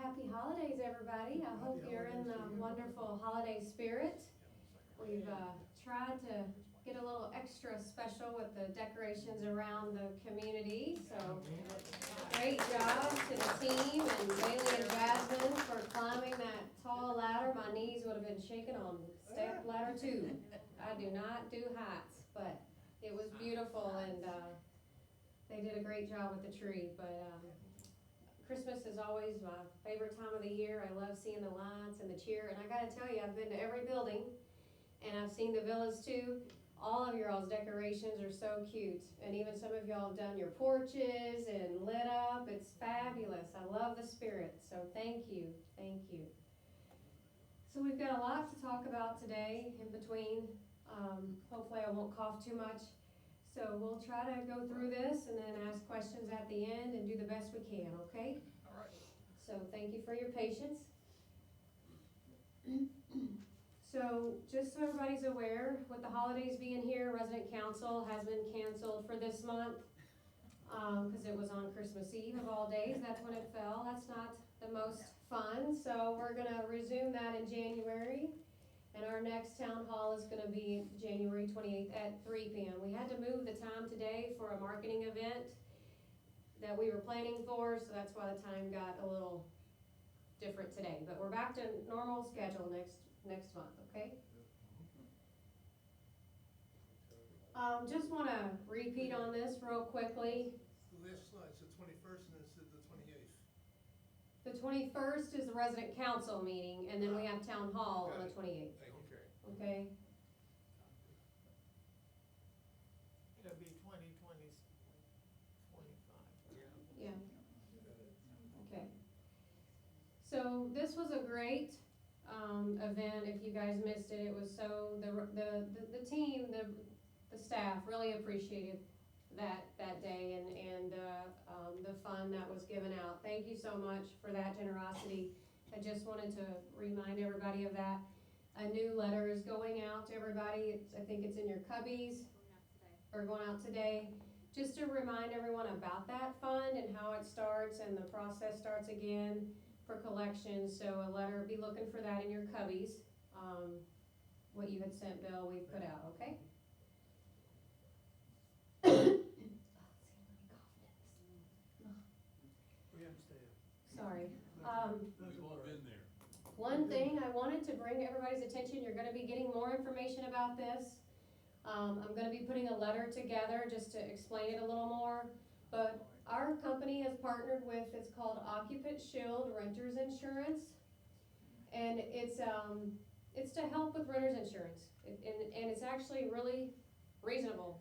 Happy holidays, everybody. I hope you're in the wonderful holiday spirit. We've tried to get a little extra special with the decorations around the community. So great job to the team and Bailey and Jasmine for climbing that tall ladder. My knees would have been shaking on step ladder 2. I do not do heights, but it was beautiful, and they did a great job with the tree. But Christmas is always my favorite time of the year. I love seeing the lights and the cheer, and I gotta tell you, I've been to every building, and I've seen the villas too. All of your all's decorations are so cute, and even some of y'all have done your porches and lit up. It's fabulous. I love the spirit, so thank you, thank you. So we've got a lot to talk about today in between. Hopefully I won't cough too much. So we'll try to go through this and then ask questions at the end and do the best we can, okay? All right. So thank you for your patience. So just so everybody's aware, with the holidays being here, resident council has been canceled for this month because it was on Christmas Eve of all days. That's when it fell. That's not the most fun. So we're gonna resume that in January. And our next town hall is going to be January 28th at 3 p.m. We had to move the time today for a marketing event that we were planning for, so that's why the time got a little different today. But we're back to normal schedule next month, okay? Just want to repeat on this real quickly. The last slide's the 21st and it's the 28th. The 21st is the resident council meeting, and then we have town hall on the 28th. Okay? It'll be 2025. Yeah. Okay. So this was a great event. If you guys missed it, it was so the team, the staff really appreciated that day and the fun that was given out. Thank you so much for that generosity. I just wanted to remind everybody of that. A new letter is going out to everybody. I think it's in your cubbies, or going out today, just to remind everyone about that fund and how it starts and the process starts again for collections. So a letter, be looking for that in your cubbies. What you had sent, Bill, we put out, okay? Sorry. We've all been there. One thing I wanted to bring to everybody's attention, you're gonna be getting more information about this. I'm gonna be putting a letter together just to explain it a little more. But our company has partnered with, it's called Occupant Shield Renters Insurance. And it's to help with renters insurance. And it's actually really reasonable.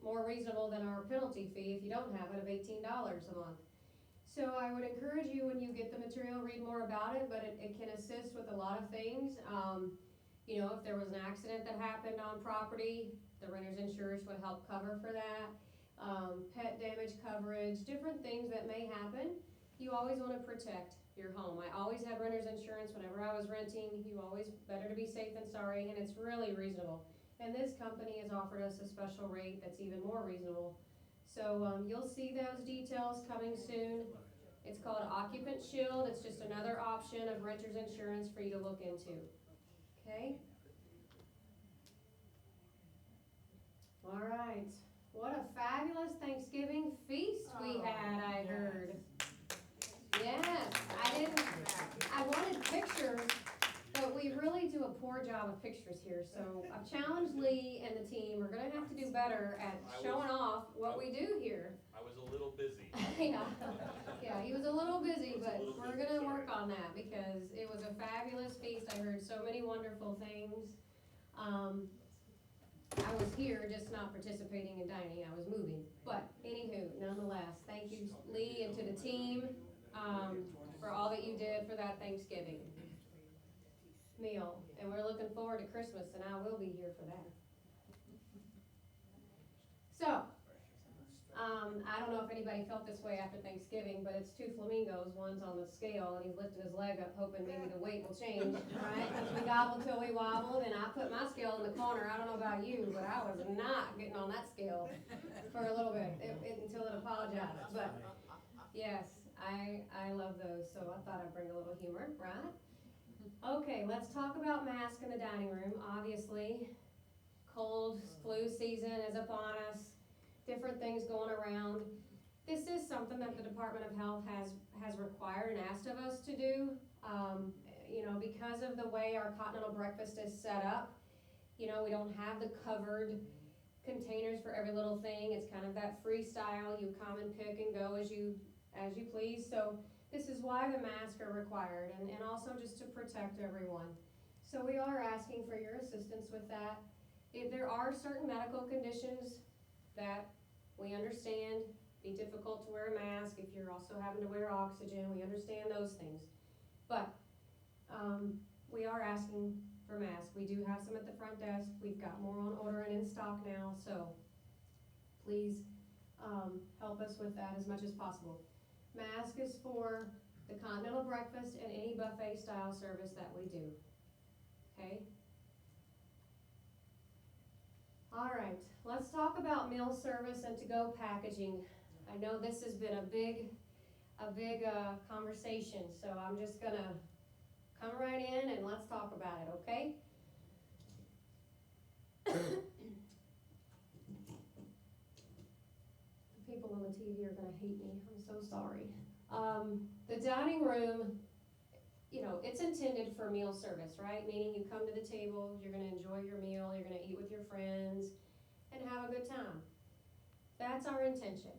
More reasonable than our penalty fee if you don't have it of $18 a month. So I would encourage you, when you get the material, read more about it, but it can assist with a lot of things. You know, if there was an accident that happened on property, the renter's insurance would help cover for that. Pet damage coverage, different things that may happen. You always want to protect your home. I always had renter's insurance whenever I was renting. You always, better to be safe than sorry, and it's really reasonable. And this company has offered us a special rate that's even more reasonable. So you'll see those details coming soon. It's called Occupant Shield. It's just another option of renter's insurance for you to look into. Okay? All right. What a fabulous Thanksgiving feast we had, I heard. Yes. I wanted pictures, but we really do a poor job of pictures here. So I've challenged Lee and the team. We're going to have to do better at showing off what we do here. I was a little busy. Yeah, he was a little busy, but we're going to work on that because it was a fabulous feast. I heard so many wonderful things. I was here, just not participating in dining. I was moving. But anywho, nonetheless, thank you, Lee, and to the team for all that you did for that Thanksgiving meal. And we're looking forward to Christmas, and I will be here for that. So, I don't know if anybody felt this way after Thanksgiving, but it's two flamingos. One's on the scale, and he's lifting his leg up, hoping maybe the weight will change, right? We gobbled till we wobbled, and I put my scale in the corner. I don't know about you, but I was not getting on that scale for a little bit until it apologized. But yes, I love those, so I thought I'd bring a little humor, right? Okay, let's talk about masks in the dining room. Obviously, cold flu season is upon us, different things going around. This is something that the Department of Health has required and asked of us to do. Because of the way our continental breakfast is set up, we don't have the covered containers for every little thing. It's kind of that freestyle. You come and pick and go as you please. So this is why the masks are required, and also just to protect everyone. So we are asking for your assistance with that. If there are certain medical conditions that we understand be difficult to wear a mask, if you're also having to wear oxygen, we understand those things. But we are asking for masks. We do have some at the front desk. We've got more on order and in stock now, so please help us with that as much as possible. Mask is for the continental breakfast and any buffet style service that we do. Okay? All right, let's talk about meal service and to-go packaging. I know this has been a big conversation, so I'm just gonna come right in and let's talk about it, okay? People on the TV are gonna hate me, I'm so sorry. The dining room, it's intended for meal service, right? Meaning you come to the table, you're gonna enjoy your meal, you're gonna eat with your friends, and have a good time. That's our intention.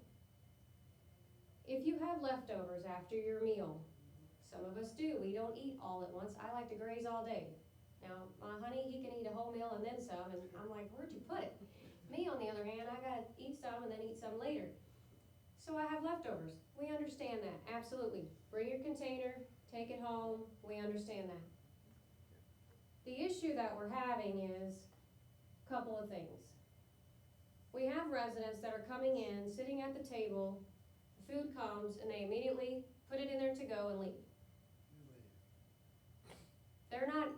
If you have leftovers after your meal, some of us do, we don't eat all at once. I like to graze all day. Now, my honey, he can eat a whole meal and then some, and I'm like, where'd you put it? Me, on the other hand, I gotta eat some and then eat some later. So I have leftovers. We understand that, absolutely. Bring your container, take it home, we understand that. The issue that we're having is a couple of things. We have residents that are coming in, sitting at the table, the food comes, and they immediately put it in there to go and leave.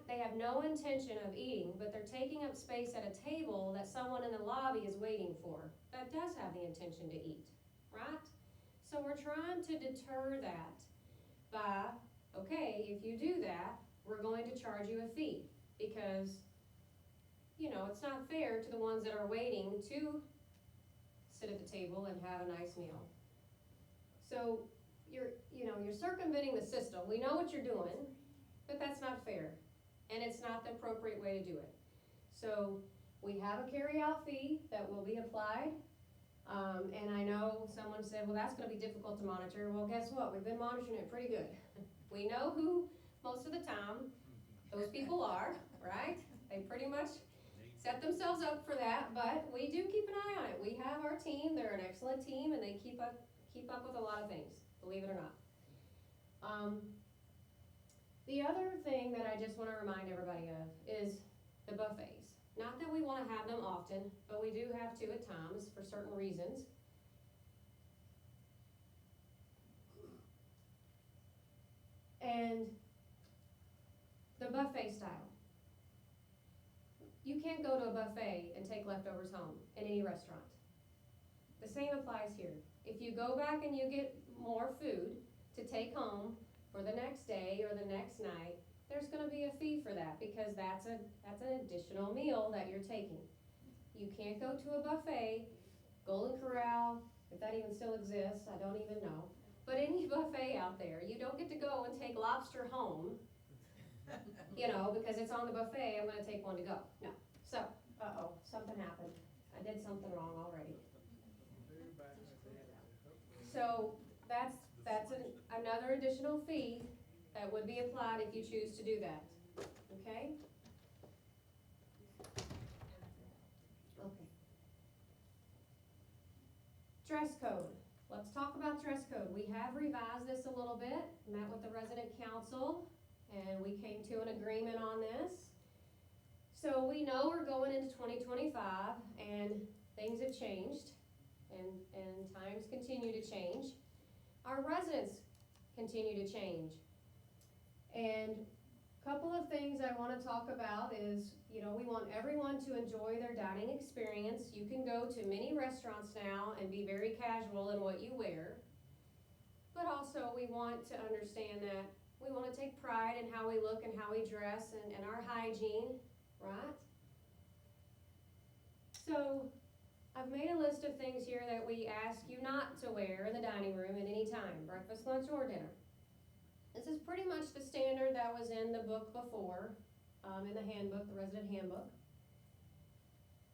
They have no intention of eating, but they're taking up space at a table that someone in the lobby is waiting for, that does have the intention to eat, right? So we're trying to deter that by, okay, if you do that, we're going to charge you a fee, because, it's not fair to the ones that are waiting to sit at the table and have a nice meal. So you're circumventing the system. We know what you're doing, but that's not fair, and it's not the appropriate way to do it. So we have a carry-out fee that will be applied, and I know someone said, well, that's going to be difficult to monitor. Well, guess what? We've been monitoring it pretty good. We know who, most of the time, those people are, right? They pretty much set themselves up for that, but we do keep an eye on it. We have our team. They're an excellent team, and they keep up with a lot of things, believe it or not. The other thing that I just want to remind everybody of is the buffets. Not that we want to have them often, but we do have to at times for certain reasons. And the buffet style. You can't go to a buffet and take leftovers home in any restaurant. The same applies here. If you go back and you get more food to take home for the next day or the next night, there's going to be a fee for that, because that's an additional meal that you're taking. You can't go to a buffet, Golden Corral, if that even still exists, I don't even know. But any buffet out there, you don't get to go and take lobster home, because it's on the buffet, I'm going to take one to go. No. So, something happened. I did something wrong already. So that's another additional fee that would be applied if you choose to do that, okay? Okay. Dress code. Let's talk about dress code. We have revised this a little bit, met with the resident council, and we came to an agreement on this. So we know we're going into 2025, and things have changed, and times continue to change. Our residents continue to change. And a couple of things I want to talk about is, we want everyone to enjoy their dining experience. You can go to many restaurants now and be very casual in what you wear. but also we want to understand that we want to take pride in how we look and how we dress and our hygiene, right? So I've made a list of things here that we ask you not to wear in the dining room at any time, breakfast, lunch, or dinner. This is pretty much the standard that was in the book before, in the handbook, the resident handbook.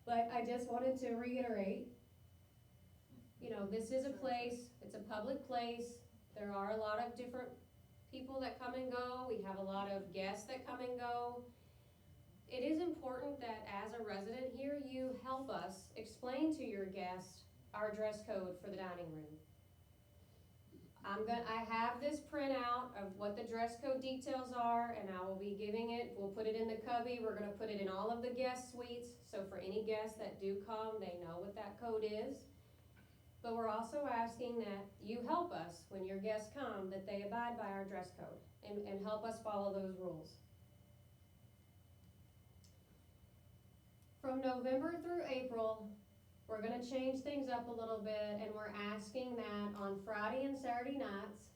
But I just wanted to reiterate, you know, this is a place, it's a public place. There are a lot of different people that come and go. We have a lot of guests that come and go. It is important that as a resident here, you help us explain to your guests our dress code for the dining room. I have this printout of what the dress code details are, and I will be giving it. We'll put it in the cubby. We're going to put it in all of the guest suites, so for any guests that do come, they know what that code is. But we're also asking that you help us when your guests come, that they abide by our dress code and help us follow those rules. From November through April, we're going to change things up a little bit, and we're asking that on Friday and Saturday nights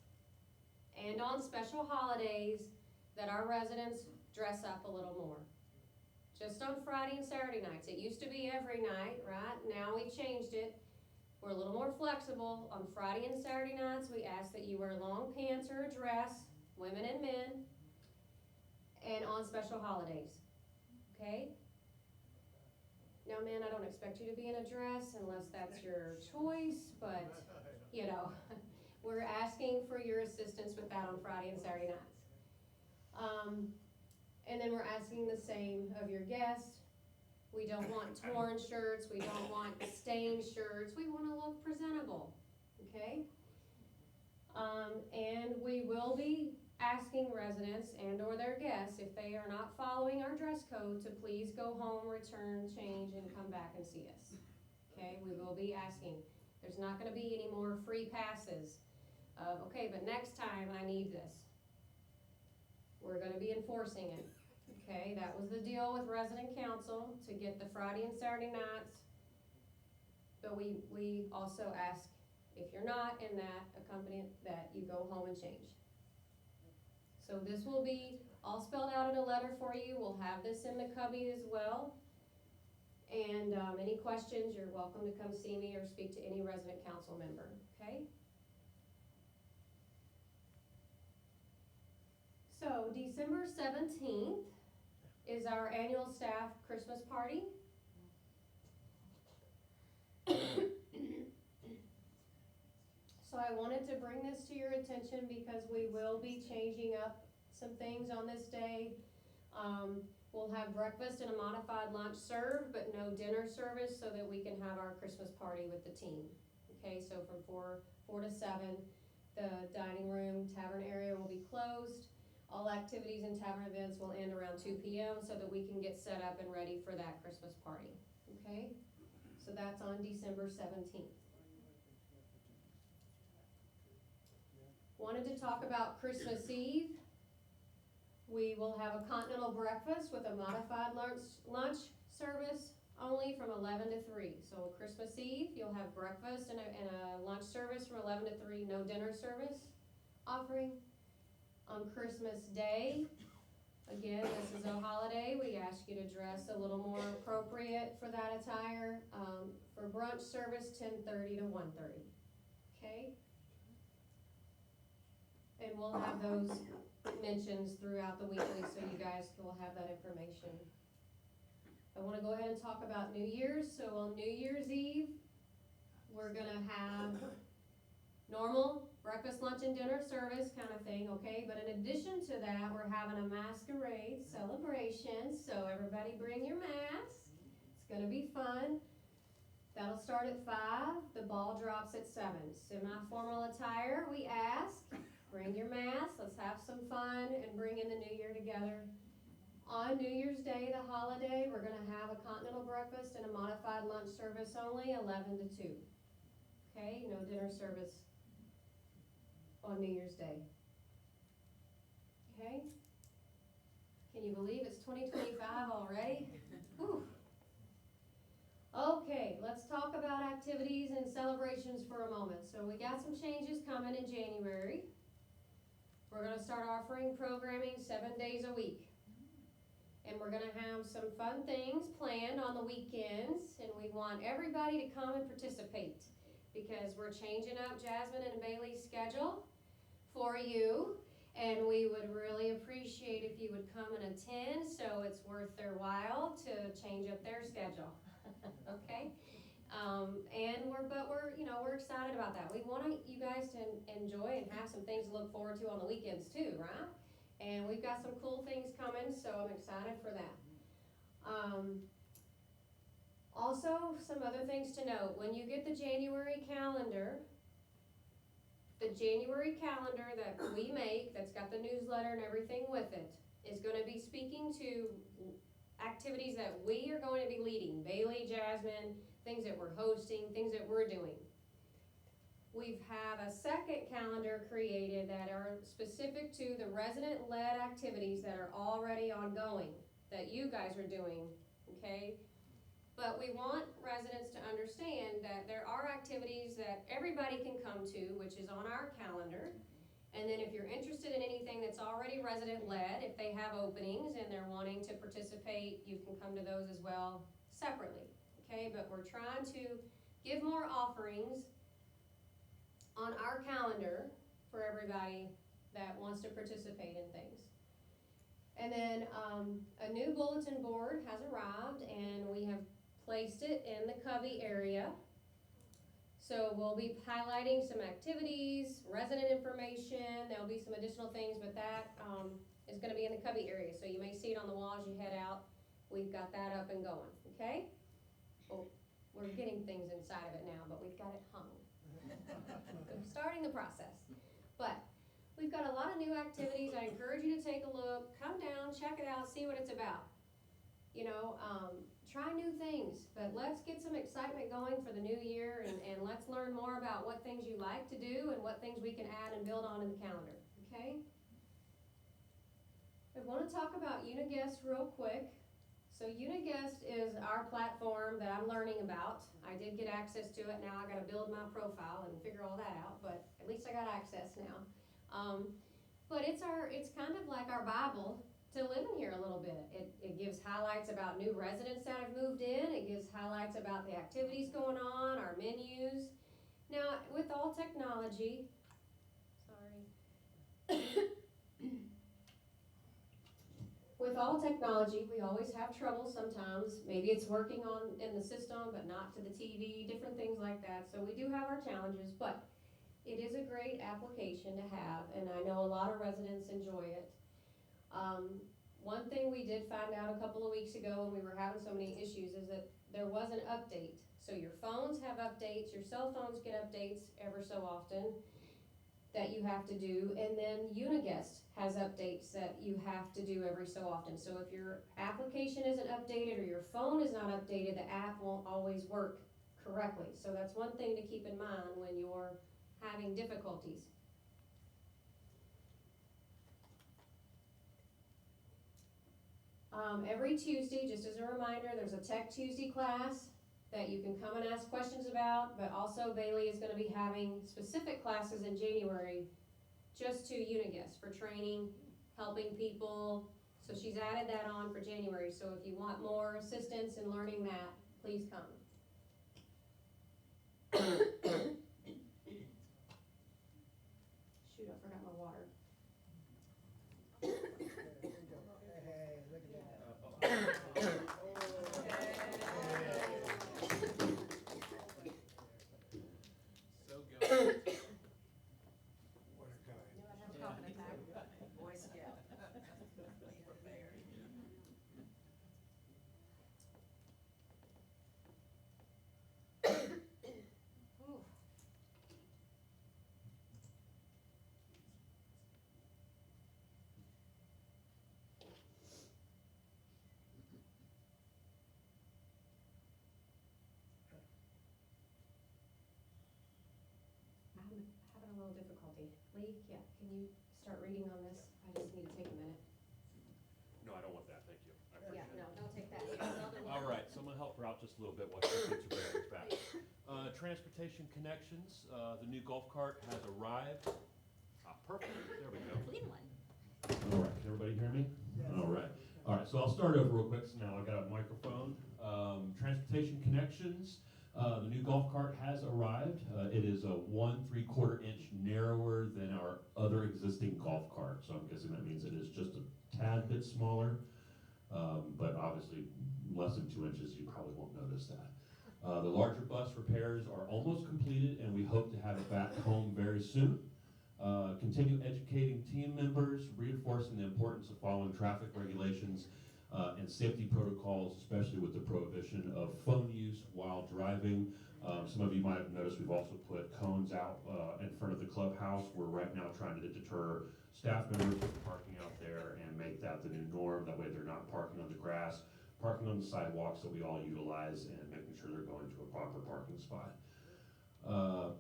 and on special holidays that our residents dress up a little more. Just on Friday and Saturday nights. It used to be every night, right? Now we've changed it. We're a little more flexible. On Friday and Saturday nights, we ask that you wear long pants or a dress, women and men, and on special holidays, okay? Now, man, I don't expect you to be in a dress unless that's your choice, but, you know, we're asking for your assistance with that on Friday and Saturday nights. And then we're asking the same of your guests. We don't want torn shirts, we don't want stained shirts, we want to look presentable, okay? And we will be asking residents and or their guests, if they are not following our dress code, to please go home, return, change, and come back and see us. Okay, we will be asking. There's not going to be any more free passes of, okay, but next time I need this. We're going to be enforcing it. Okay, that was the deal with resident council to get the Friday and Saturday nights. But we also ask, if you're not in that company, that you go home and change. So this will be all spelled out in a letter for you. We'll have this in the cubby as well. And any questions, you're welcome to come see me or speak to any resident council member, okay? So December 17th is our annual staff Christmas party. So I wanted to bring this to your attention because we will be changing up some things on this day. We'll have breakfast and a modified lunch served, but no dinner service, so that we can have our Christmas party with the team. Okay, so from 4 to 7, the dining room, tavern area will be closed. All activities and tavern events will end around 2 p.m. so that we can get set up and ready for that Christmas party. Okay, so that's on December 17th. Wanted to talk about Christmas Eve. We will have a continental breakfast with a modified lunch service only from 11 to 3. So Christmas Eve, you'll have breakfast and a lunch service from 11 to 3, no dinner service offering. On Christmas Day, again, this is a holiday, we ask you to dress a little more appropriate for that attire. For brunch service, 10:30 to 1:30, okay? And we'll have those mentions throughout the weekly, so you guys will have that information. I want to go ahead and talk about New Year's. So on New Year's Eve, we're going to have normal breakfast, lunch, and dinner service kind of thing, okay? But in addition to that, we're having a masquerade celebration, so everybody bring your masks. It's going to be fun. That'll start at 5. The ball drops at 7. Semi-formal attire, we ask. Bring your mask, let's have some fun and bring in the new year together. On New Year's Day, the holiday, we're going to have a continental breakfast and a modified lunch service only, 11 to 2. Okay, no dinner service on New Year's Day. Okay? Can you believe it's 2025 already? Whew. Okay, let's talk about activities and celebrations for a moment. So we got some changes coming in January. We're gonna start offering programming 7 days a week. And we're gonna have some fun things planned on the weekends, and we want everybody to come and participate because we're changing up Jasmine and Bailey's schedule for you, and we would really appreciate if you would come and attend so it's worth their while to change up their schedule. Okay? We're excited about that. We want you guys to enjoy and have some things to look forward to on the weekends too, right? And we've got some cool things coming, so I'm excited for that. Also, some other things to note. When you get the January calendar that we make, that's got the newsletter and everything with it, is going to be speaking to activities that we are going to be leading. Bailey, Jasmine, things that we're hosting, things that we're doing. We have a second calendar created that are specific to the resident-led activities that are already ongoing, that you guys are doing, okay? But we want residents to understand that there are activities that everybody can come to, which is on our calendar. And then if you're interested in anything that's already resident-led, if they have openings and they're wanting to participate, you can come to those as well separately, okay? But we're trying to give more offerings on our calendar for everybody that wants to participate in things. And then a new bulletin board has arrived, and we have placed it in the cubby area. So we'll be highlighting some activities, resident information, there'll be some additional things, but that is gonna be in the cubby area. So you may see it on the wall as you head out. We've got that up and going, okay? Well, we're getting things inside of it now, but we've got it hung. I'm starting the process. But we've got a lot of new activities. I encourage you to take a look, come down, check it out, see what it's about. Try new things, but let's get some excitement going for the new year, and let's learn more about what things you like to do and what things we can add and build on in the calendar, okay? I want to talk about Uniguest real quick. So Uniguest is our platform that I'm learning about. I did get access to it. Now I got to build my profile and figure all that out, but at least I got access now. But it's kind of like our Bible to live in here a little bit. It gives highlights about new residents that have moved in. It gives highlights about the activities going on, our menus. Now, with all technology, with all technology, we always have trouble sometimes. Maybe it's working in the system, but not to the TV, different things like that. So we do have our challenges, but it is a great application to have, and I know a lot of residents enjoy it. One thing we did find out a couple of weeks ago when we were having so many issues is that there was an update. So your phones have updates, your cell phones get updates ever so often that you have to do, and then Uniguest has updates that you have to do every so often. So if your application isn't updated or your phone is not updated, the app won't always work correctly. So that's one thing to keep in mind when you're having difficulties. Every Tuesday, just as a reminder, there's a Tech Tuesday class that you can come and ask questions about, but also Bailey is going to be having specific classes in January just to Uniguest for training, helping people. So she's added that on for January. So if you want more assistance in learning that, please come. Shoot, I forgot my water. Having a little difficulty. Lee, yeah, can you start reading on this? I just need to take a minute. No, I don't want that, thank you. I Yeah, appreciate it. no, don't take that. It's another one. All right, so I'm gonna help her out just just a little bit while she gets her bearings back. Transportation connections, the new golf cart has arrived. Perfect, there we go. Clean one. All right, can everybody hear me? All right. All right, so I'll start over real quick. So now I got a microphone. Transportation connections, the new golf cart has arrived. It is a 1 3/4 inch narrower than our other existing golf cart. So I'm guessing that means it is just a tad bit smaller, but obviously less than 2 inches, you probably won't notice that. The larger bus repairs are almost completed, and we hope to have it back home very soon. Continue educating team members, reinforcing the importance of following traffic regulations and safety protocols, especially with the prohibition of phone use while driving. Some of you might have noticed we've also put cones out in front of the clubhouse. We're right now trying to deter staff members from parking out there and make that the new norm. That way they're not parking on the grass, parking on the sidewalks that we all utilize, and making sure they're going to a proper parking spot.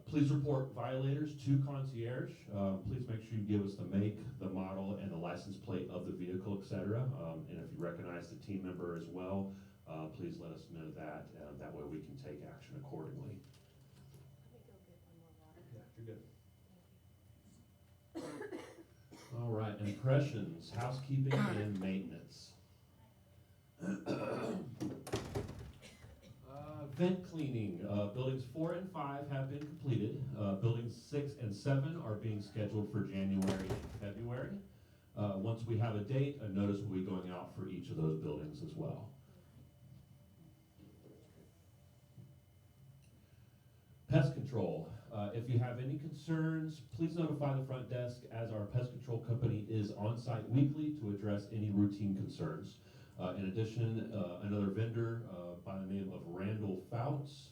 Please report violators to concierge. Please make sure you give us the make, the model, and the license plate of the vehicle, etc. And if you recognize the team member as well, please let us know that. That way we can take action accordingly. Let me go get one more water. Yeah, you're good. All right, impressions, housekeeping, and maintenance. Vent cleaning, buildings 4 and 5 have been completed. Buildings 6 and 7 are being scheduled for January and February. Once we have a date, a notice will be going out for each of those buildings as well. Pest control. If you have any concerns, please notify the front desk, as our pest control company is on site weekly to address any routine concerns. In addition, another vendor by the name of Randall Fouts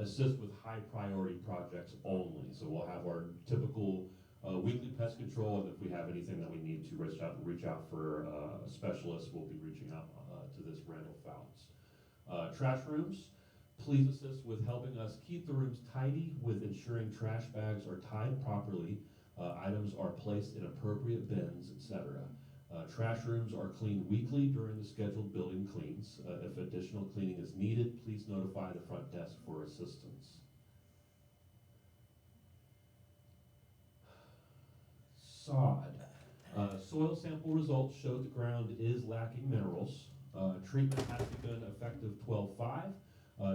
assists with high priority projects only. So we'll have our typical weekly pest control, and if we have anything that we need to reach out for a specialist, we'll be reaching out to this Randall Fouts. Trash rooms. Please assist with helping us keep the rooms tidy with ensuring trash bags are tied properly, items are placed in appropriate bins, etc. Trash rooms are cleaned weekly during the scheduled building cleans. If additional cleaning is needed, please notify the front desk for assistance. Sod. Soil sample results showed the ground is lacking minerals. Treatment has begun effective 12/5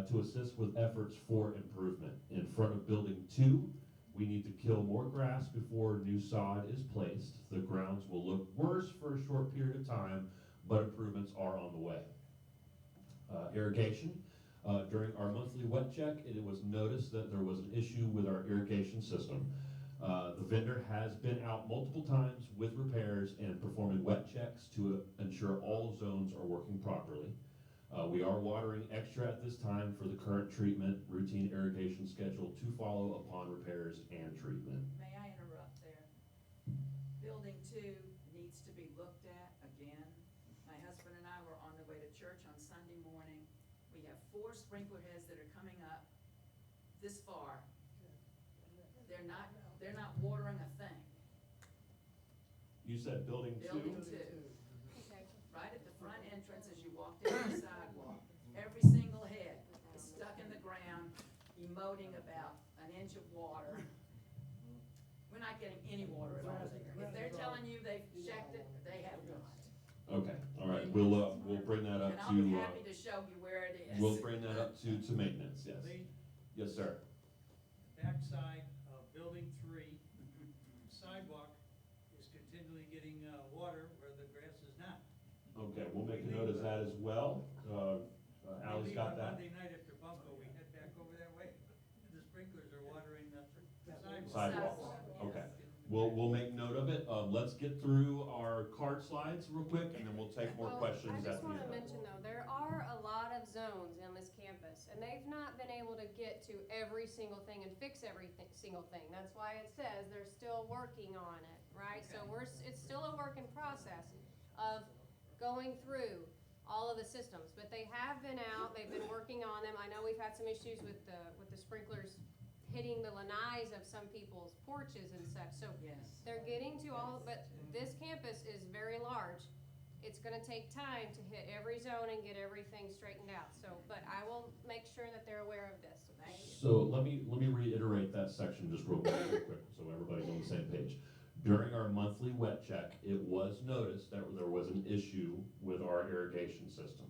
to assist with efforts for improvement. In front of building 2, we need to kill more grass before new sod is placed. The grounds will look worse for a short period of time, but improvements are on the way. Irrigation. During our monthly wet check, it was noticed that there was an issue with our irrigation system. The vendor has been out multiple times with repairs and performing wet checks to ensure all zones are working properly. We are watering extra at this time for the current treatment, routine irrigation schedule to follow upon repairs and treatment. May I interrupt there? Building 2 needs to be looked at again. My husband and I were on the way to church on Sunday morning. We have 4 sprinkler heads that are coming up this far. They're not watering a thing. You said building 2? Building 2. Okay. Right at the front entrance as you walk down the sidewalk, every single head is stuck in the ground, emoting about an inch of water. We're not getting any water at all there. If they're telling you they've checked it, they have not. Okay, all right, we'll bring that up And I'll be to, happy to show you where it is. we'll bring that up to maintenance, yes. Lee, Yes, sir. backside of building 3, sidewalk is continually getting water where the grass is not. Okay, we'll make a note of that as well. Ally's We leave got on that. Monday night after Bunko, we head back over that way, and the sprinklers are watering the sidewalk. Sidewalks, okay. We'll make note of it. Let's get through our card slides real quick, and then we'll take more Well, questions I at just the want to end. mention though, there are a lot of zones on this campus, and they've not been able to get to every single thing and fix every single thing. That's why it says they're still working on it, right? So it's still a work in process of going through all of the systems, but they have been out, they've been working on them. I know we've had some issues with the sprinklers hitting the lanais of some people's porches and such, so Yes. they're getting to all, but this campus is very large, It's gonna take time to hit every zone and get everything straightened out, so, but I will make sure that they're aware of this, so thank you. So let me reiterate that section just real quick, so everybody's on the same page. During our monthly wet check, it was noticed that there was an issue with our irrigation system.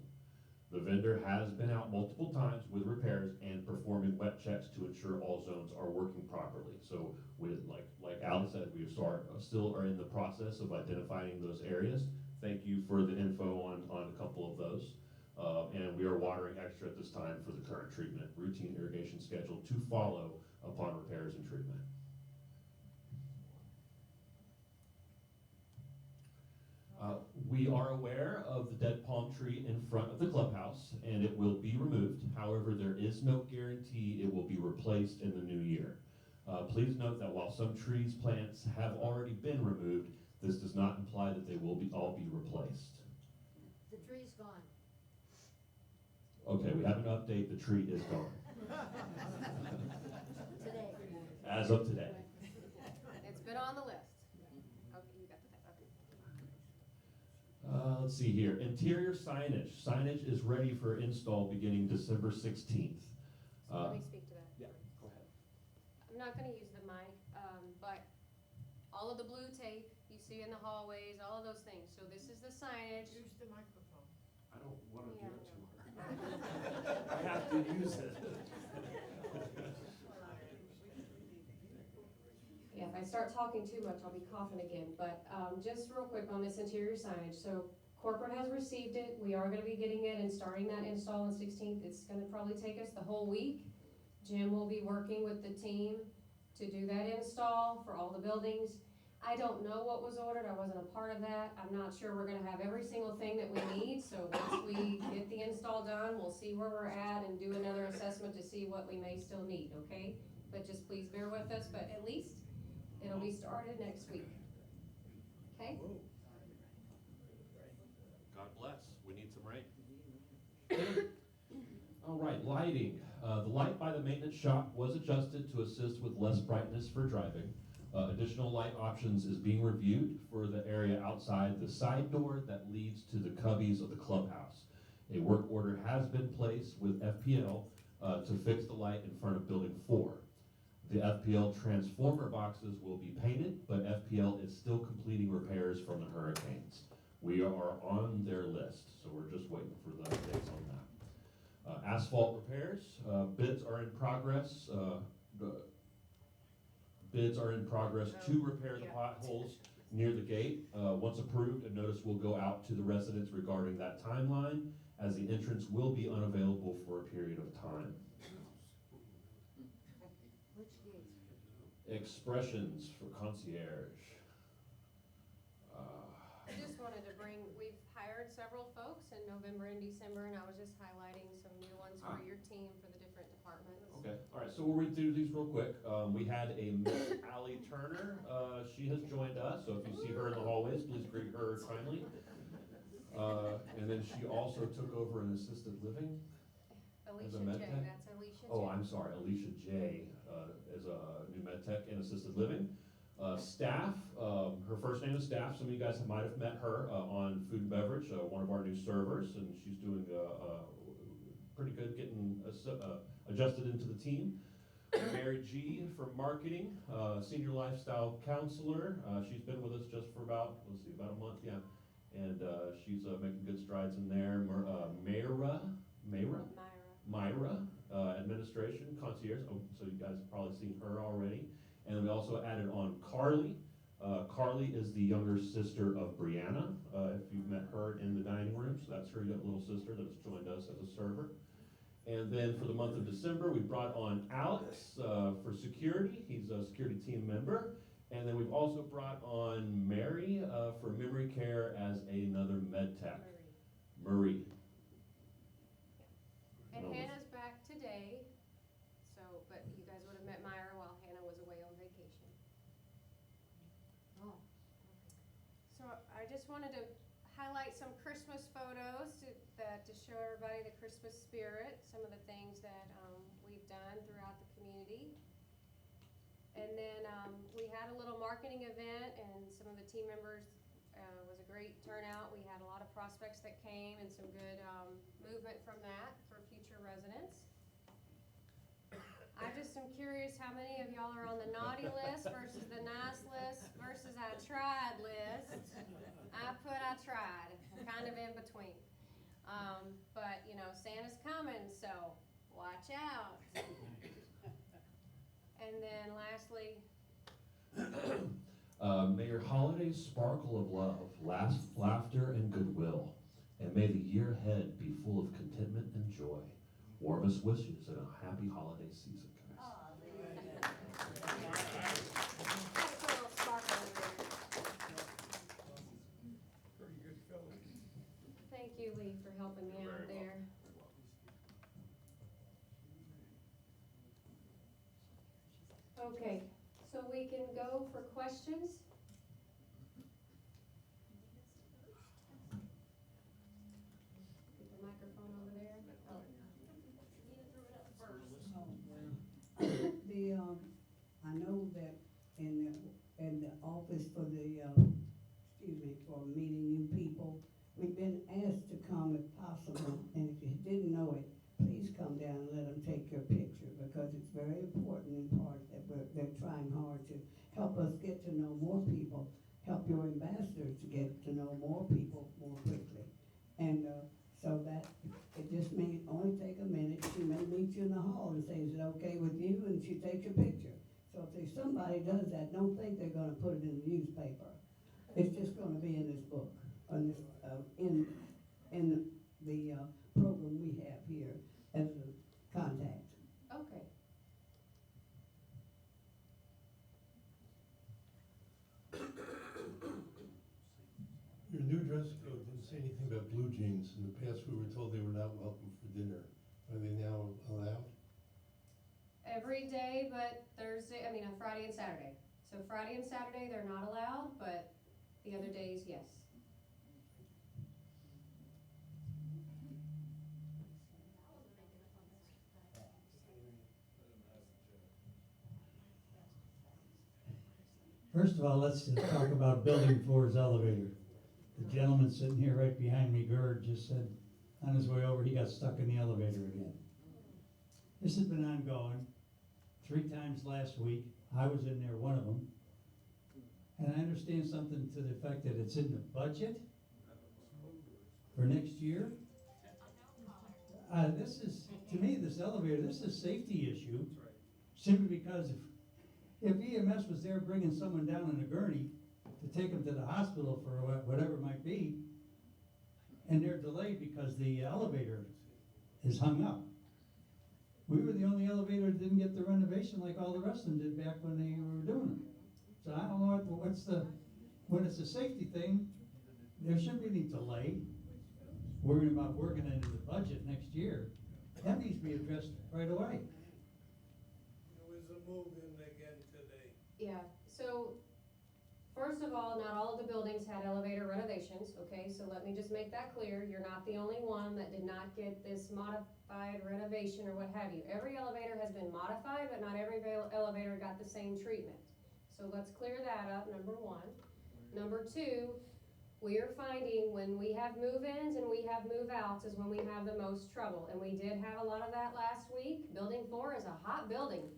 The vendor has been out multiple times with repairs and performing wet checks to ensure all zones are working properly. So with, like Alex said, we still are in the process of identifying those areas. Thank you for the info on a couple of those. And we are watering extra at this time for the current treatment, routine irrigation schedule to follow upon repairs and treatment. We are aware of the dead palm tree in front of the clubhouse, and it will be removed. However, there is no guarantee it will be replaced in the new year. Please note that while some trees, plants have already been removed, this does not imply that they will all be replaced. The tree's gone. Okay, we have an update, the tree is gone. Today. As of today. It's been on the list. Okay, you got that, okay. Let's see here, interior signage. Signage is ready for install beginning December 16th. So let me speak to that. Yeah, go ahead. I'm not gonna use the mic, but all of the blue tape you see in the hallways, all of those things, so this is the signage. Use the microphone. I don't wanna Yeah, give it I to know. her. I have to use it. Yeah, if I start talking too much, I'll be coughing again, but, just real quick on this interior signage, so corporate has received it, we are gonna be getting it and starting that install on 16th, it's gonna probably take us the whole week. Jim will be working with the team to do that install for all the buildings. I don't know what was ordered, I wasn't a part of that, I'm not sure we're gonna have every single thing that we need, so once we get the install done, we'll see where we're at and do another assessment to see what we may still need, okay? But just please bear with us, but at least it'll be started next week. Okay? God bless, we need some rain. All right, lighting. The light by the maintenance shop was adjusted to assist with less brightness for driving. Additional light options is being reviewed for the area outside the side door that leads to the cubbies of the clubhouse. A work order has been placed with FPL to fix the light in front of building 4. The FPL transformer boxes will be painted, but FPL is still completing repairs from the hurricanes. We are on their list, so we're just waiting for the updates on that. Asphalt repairs, bids are in progress. Bids are in progress to repair the potholes near the gate. Once approved, a notice will go out to the residents regarding that timeline, as the entrance will be unavailable for a period of time. Which gate? Expressions for concierge. I just wanted to bring, we've hired several folks in November and December, and I was just highlighting some new ones for your team for the different departments. Okay, all right, so we'll read through these real quick. We had a Miss Allie Turner. She has joined us, so if you see her in the hallways, please greet her kindly. And then she also took over an assisted living. Alicia med J, tech? that's Alicia J. Oh, I'm sorry, Alicia J. Is a new med tech in assisted living. Staff, her first name is Staff. Some of you guys might have met her on food and beverage, one of our new servers, and she's doing pretty good getting adjusted into the team. Mary G for marketing, senior lifestyle counselor. She's been with us just for about a month, yeah. And she's making good strides in there. Myra, administration, concierge. Oh, so you guys have probably seen her already. And we also added on Carly. Carly is the younger sister of Brianna, if you've met her in the dining room. So that's her little sister that has joined us as a server. And then for the month of December, we brought on Alex for security. He's a security team member. And then we've also brought on Mary for memory care as another med tech. Marie. And No. Hannah's back today, so, but you guys would have met Myra while Hannah was away on vacation. Oh, So I just wanted to highlight some Christmas photos to show everybody the Christmas spirit, some of the things that we've done throughout the community. And then we had a little marketing event, and some of the team members, was a great great turnout. We had a lot of prospects that came and some good, movement from that for future residents. I just am curious how many of y'all are on the naughty list versus the nice list versus I tried list. I tried, I'm kind of in between. But you know, Santa's coming, so watch out. And then lastly, May your holidays sparkle of love, laughter, and goodwill, and may the year ahead be full of contentment and joy. Warmest wishes and a happy holiday season, guys. that's a little sparkle in there. Pretty good fellow. Thank you, Lee, for helping me out there. Okay, so we can go for questions. Get the microphone over there. Oh. I know that in the office for for meeting new people, we've been asked to come if possible, and if you didn't know it, please come down and let them take your picture, because it's very important in part that they're trying hard to help us get to know more people, help your ambassadors to get to know more people more quickly. And so that, it just may only take a minute. She may meet you in the hall and say, is it okay with you? And she takes your picture. So if somebody does that, don't think they're gonna put it in the newspaper. It's just gonna be in this book, on this, in the program we have here as a contact. Okay. Your new dress code didn't say anything about blue jeans. In the past, we were told they were not welcome for dinner. Are they now allowed? Every day but Thursday, on Friday and Saturday. So Friday and Saturday, they're not allowed, but the other days, yes. First of all, let's just talk about Building 4's elevator. The gentleman sitting here right behind me, Gerd, just said on his way over he got stuck in the elevator again. This has been ongoing 3 times last week. I was in there one of them. And I understand something to the effect that it's in the budget for next year. This is, to me, this elevator, this is a safety issue. Simply because if EMS was there bringing someone down in a gurney to take them to the hospital for whatever it might be, and they're delayed because the elevator is hung up. We were the only elevator that didn't get the renovation like all the rest of them did back when they were doing them. So I don't know when it's a safety thing, there shouldn't be any delay. Worrying about working into the budget next year. That needs to be addressed right away. There was a move in again today. Yeah, so first of all, not all of the buildings had elevator renovations, okay? So let me just make that clear. You're not the only one that did not get this modified renovation or what have you. Every elevator has been modified, but not every elevator got the same treatment. So let's clear that up, number one. Number two, we are finding when we have move-ins and we have move-outs is when we have the most trouble. And we did have a lot of that last week. Building 4 is a hot building.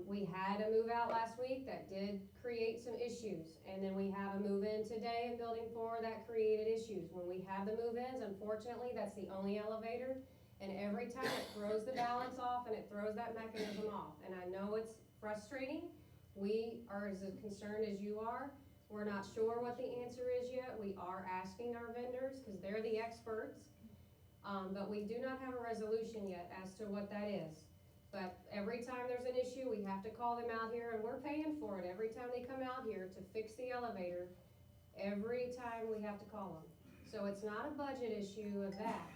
We had a move-out last week that did create some issues. And then we have a move-in today in Building 4 that created issues. When we have the move-ins, unfortunately, that's the only elevator. And every time it throws the balance off and it throws that mechanism off. And I know it's frustrating. We are as concerned as you are. We're not sure what the answer is yet. We are asking our vendors because they're the experts. But we do not have a resolution yet as to what that is. But every time there's an issue, we have to call them out here and we're paying for it. Every time they come out here to fix the elevator, every time we have to call them. So it's not a budget issue of that.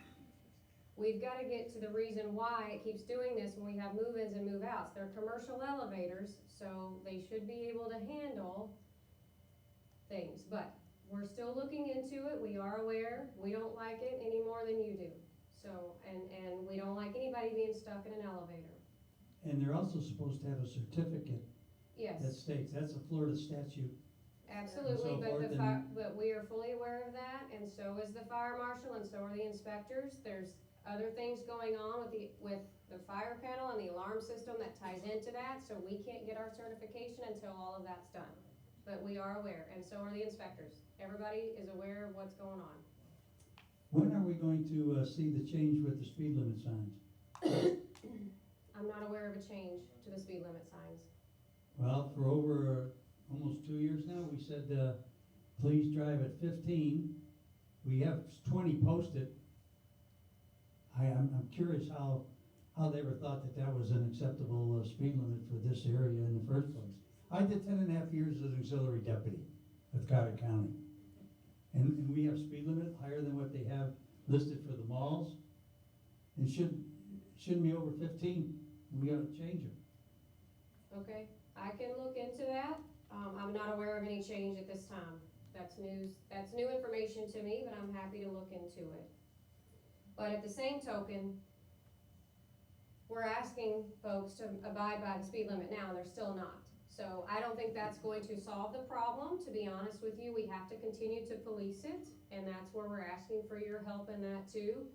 We've got to get to the reason why it keeps doing this when we have move-ins and move-outs. They're commercial elevators, so they should be able to handle things, but we're still looking into it. We are aware. We don't like it any more than you do. So, and we don't like anybody being stuck in an elevator. And they're also supposed to have a certificate Yes, that states, that's a Florida statute. Absolutely, but forth, the and- but we are fully aware of that, and so is the fire marshal, and so are the inspectors. There's other things going on with the fire panel and the alarm system that ties into that, so we can't get our certification until all of that's done. But we are aware, and so are the inspectors. Everybody is aware of what's going on. When are we going to see the change with the speed limit signs? I'm not aware of a change to the speed limit signs. Well, for over almost 2 years now, we said, please drive at 15. We have 20 posted. I'm curious how they ever thought that was an acceptable speed limit for this area in the first place. I did 10.5 years as an auxiliary deputy with Carter County. And we have speed limit higher than what they have listed for the malls. And shouldn't be over 15. We gotta change them. Okay, I can look into that. I'm not aware of any change at this time. That's new information to me, but I'm happy to look into it. But at the same token, we're asking folks to abide by the speed limit now, and they're still not. So I don't think that's going to solve the problem, to be honest with you. We have to continue to police it, and that's where we're asking for your help in that too.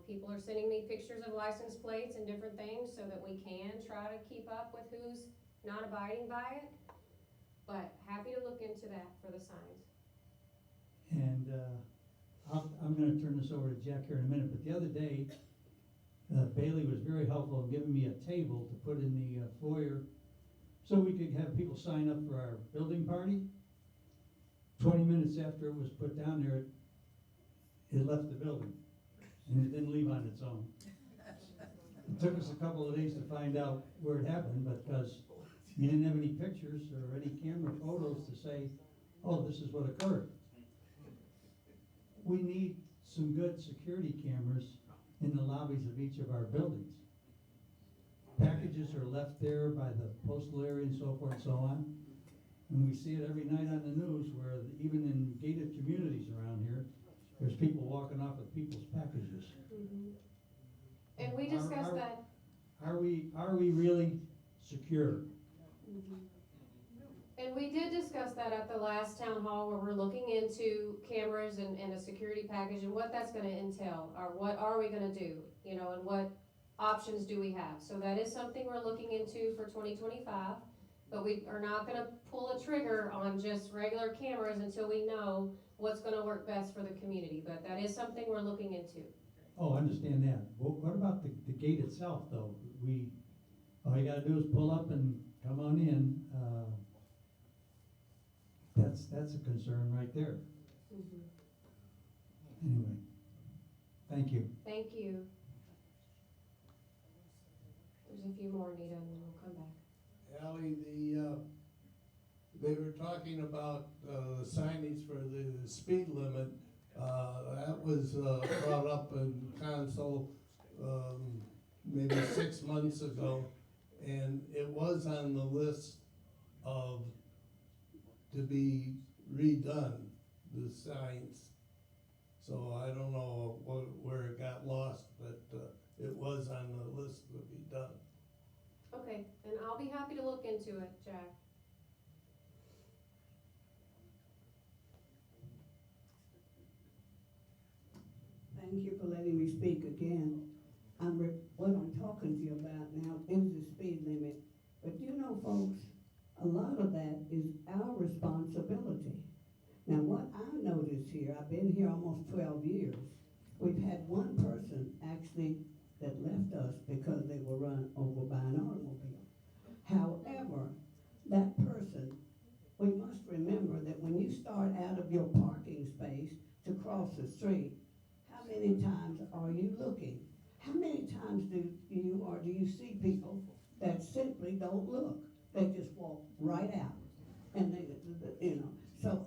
People are sending me pictures of license plates and different things so that we can try to keep up with who's not abiding by it. But happy to look into that for the signs. And I'm gonna turn this over to Jack here in a minute, but the other day, Bailey was very helpful in giving me a table to put in the foyer so we could have people sign up for our building party. 20 minutes after it was put down there, it left the building, and it didn't leave on its own. It took us a couple of days to find out where it happened, because you didn't have any pictures or any camera photos to say, oh, this is what occurred. We need some good security cameras in the lobbies of each of our buildings. Packages are left there by the postal area and so forth and so on. And we see it every night on the news where even in gated communities around here, there's people walking off with people's packages. Mm-hmm. And we discussed that. Are we really secure? And we did discuss that at the last town hall, where we're looking into cameras and a security package and what that's gonna entail, or what are we gonna do, and what options do we have. So that is something we're looking into for 2025, but we are not gonna pull a trigger on just regular cameras until we know what's gonna work best for the community, but that is something we're looking into. Oh, I understand that. What about the gate itself, though? All you gotta do is pull up and come on in. That's a concern right there. Mm-hmm. Anyway, thank you. Thank you. There's a few more, Nita, and then we'll come back. Ally, they were talking about the signage for the speed limit. That was brought up in council maybe 6 months ago, and it was on the list to be redone, the signs. So I don't know where it got lost, but it was on the list to be done. Okay, and I'll be happy to look into it, Jack. Thank you for letting me speak again. What I'm talking to you about now is the speed limit. But you know, folks, a lot of that is our responsibility. Now, what I noticed here, I've been here almost 12 years. We've had one person actually that left us because they were run over by an automobile. However, that person, we must remember that when you start out of your parking space to cross the street, how many times are you looking? How many times do you see people that simply don't look? They just walk right out, and So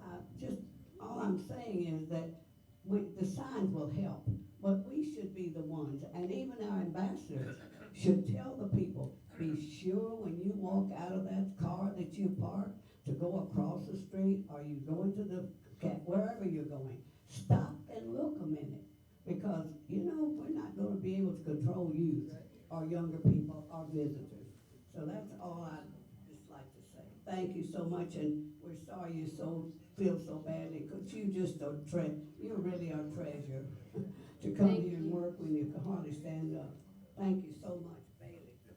all I'm saying is that the signs will help, but we should be the ones, and even our ambassadors should tell the people, be sure when you walk out of that car that you parked to go across the street, or you going to wherever you're going, stop and look a minute. Because, we're not going to be able to control youth or younger people or visitors. So that's all I'd just like to say. thank you so much, and we're sorry you feel so badly, because you just you're really our treasure to come Thank here and you. work when you can hardly stand up. Thank you so much, Bailey. There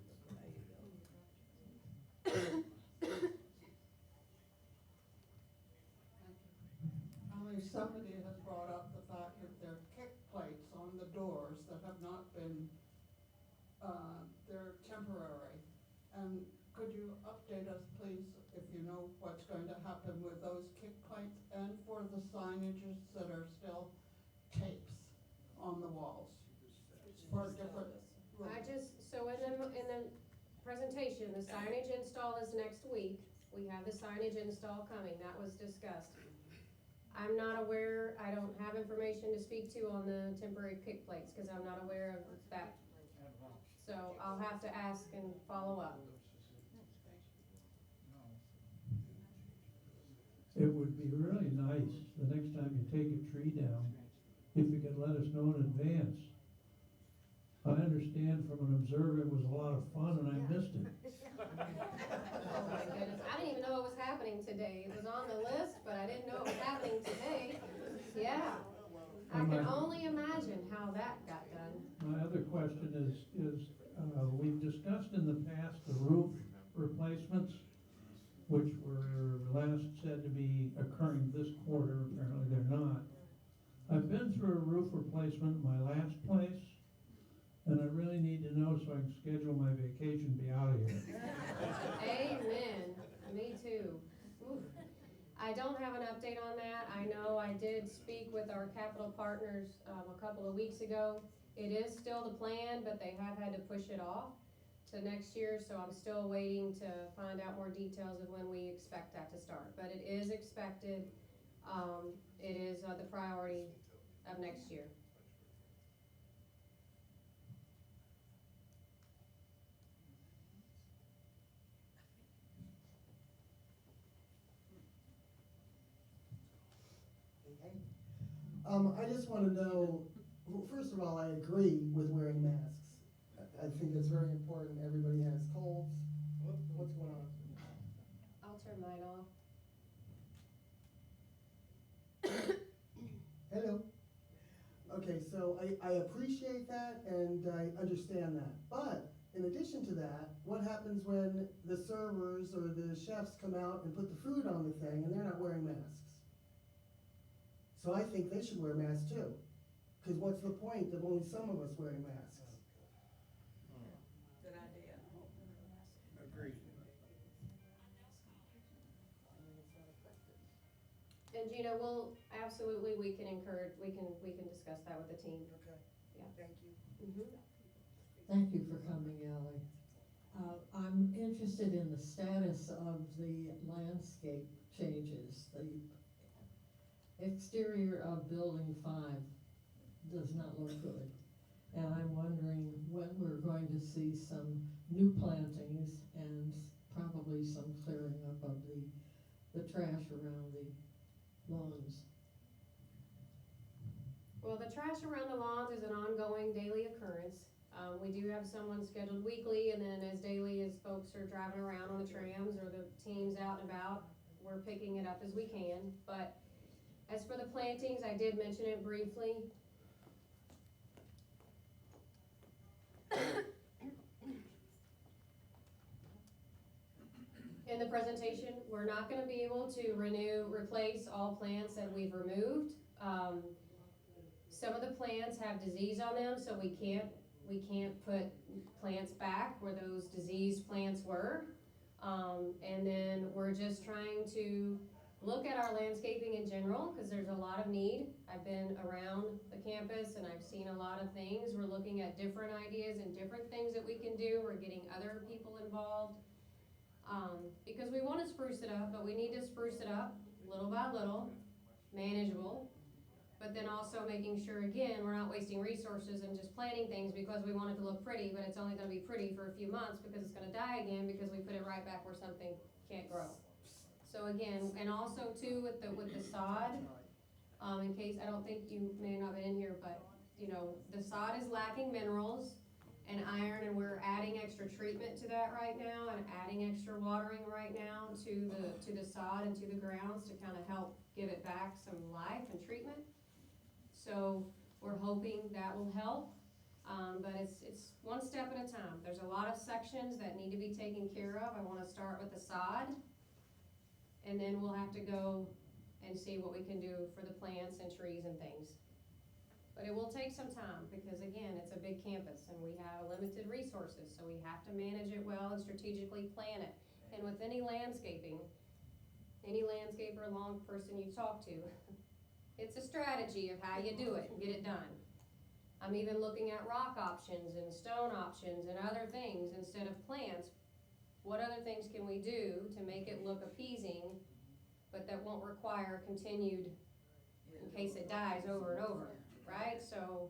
you go. Somebody has brought up the fact that there are kick plates on the doors that have not been, they're temporary. And could you update us, please, if you know what's going to happen with those kick plates and for the signages that are still tapes on the walls for different So in the presentation, the signage install is next week. We have the signage install coming, that was discussed. I'm not aware, I don't have information to speak to on the temporary kick plates, cause I'm not aware of that. So I'll have to ask and follow up. It would be really nice, the next time you take a tree down, if you could let us know in advance. I understand from an observer it was a lot of fun and I missed it. Oh my goodness, I didn't even know it was happening today. It was on the list, but I didn't know it was happening today. Yeah. I can only imagine how that got done. My other question is, we've discussed in the past the roof replacements, which were last said to be occurring this quarter. Apparently they're not. I've been through a roof replacement in my last place, and I really need to know so I can schedule my vacation, be out of here. Amen. Me too. Oof. I don't have an update on that. I know I did speak with our capital partners a couple of weeks ago. It is still the plan, but they have had to push it off to next year, so I'm still waiting to find out more details of when we expect that to start. But it is expected. It is the priority of next year. I just want to know, well, first of all, I agree with wearing masks. I think it's very important. Everybody has colds. What's going on? I'll turn mine off. Hello. Okay, so I appreciate that and I understand that. But in addition to that, what happens when the servers or the chefs come out and put the food on the thing and they're not wearing masks? So I think they should wear masks too. Because what's the point of only some of us wearing masks? Good idea. Agreed. And Gina, we can discuss that with the team. Okay. Yeah. Thank you. Mm-hmm. Thank you for coming, Ally. I'm interested in the status of the landscape changes. The exterior of Building 5 does not look good. And I'm wondering when we're going to see some new plantings and probably some clearing up of the trash around the lawns. Well, the trash around the lawns is an ongoing daily occurrence. We do have someone scheduled weekly, and then as daily as folks are driving around on the trams or the teams out and about, we're picking it up as we can. But as for the plantings, I did mention it briefly. In the presentation, we're not gonna be able to replace all plants that we've removed. Some of the plants have disease on them, so we can't put plants back where those diseased plants were. And then we're just trying to look at our landscaping in general, because there's a lot of need. I've been around the campus and I've seen a lot of things. We're looking at different ideas and different things that we can do. We're getting other people involved. Because we want to spruce it up, but we need to spruce it up little by little, manageable, but then also making sure, again, we're not wasting resources and just planting things because we want it to look pretty, but it's only going to be pretty for a few months because it's going to die again because we put it right back where something can't grow. So again, and also too with the sod, in case, I don't think you may not have been in here, but you know, the sod is lacking minerals, and iron, and we're adding extra treatment to that right now and adding extra watering right now to the sod and to the grounds to kind of help give it back some life and treatment. So we're hoping that will help, but it's one step at a time. There's a lot of sections that need to be taken care of. I want to start with the sod, and then we'll have to go and see what we can do for the plants and trees and things. But it will take some time because, again, it's a big campus and we have limited resources, so we have to manage it well and strategically plan it. And with any landscaping, any landscaper, long person you talk to, it's a strategy of how you do it and get it done. I'm even looking at rock options and stone options and other things instead of plants. What other things can we do to make it look appeasing, but that won't require continued, in case it dies over and over? Right, so